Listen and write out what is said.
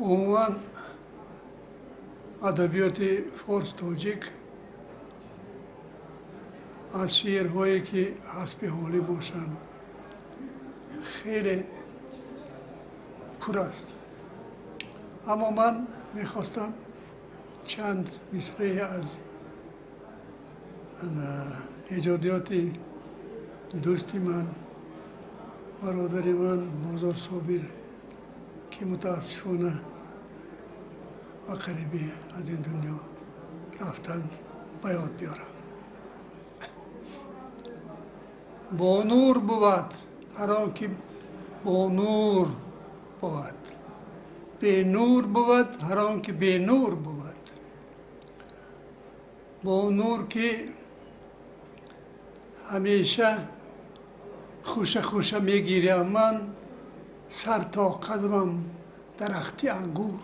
عموما ادبیات فارس تاجیک از شعرهایی که حسب حالی باشند خیلی پر است. اما من میخواستم چند مصرع از ایجادیات دوستی من، برادر من بازار صابر که متاسفانه و قریبی از این دنیا رفتند به یاد بیارم. با نور بود هر آن که با نور بود، به نور بود هر آن که به نور بود. با نور که همیشه خوشه میگیرم من، سر تا قدمم درختی انگور.